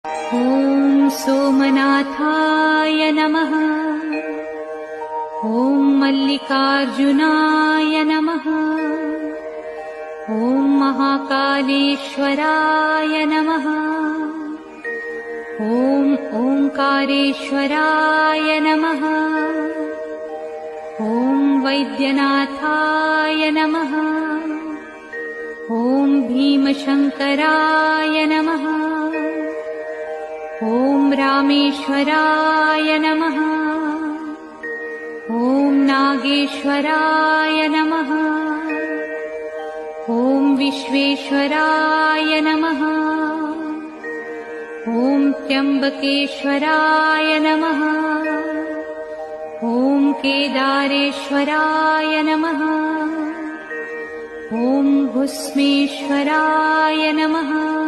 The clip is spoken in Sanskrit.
ॐ सोमनाथाय नमः। ॐ मल्लिकार्जुनाय नमः। ॐ महाकालेश्वराय नमः। ॐ ओंकारेश्वराय नमः। ॐ वैद्यनाथाय नमः। ॐ भीमशंकराय नमः। ॐ रामेश्वराय नमः। ॐ नागेश्वराय नमः। ॐ विश्वेश्वराय नमः। ॐ त्र्यंबकेश्वराय नमः। ॐ केदारेश्वराय नमः। ॐ भस्मेश्वराय नमः।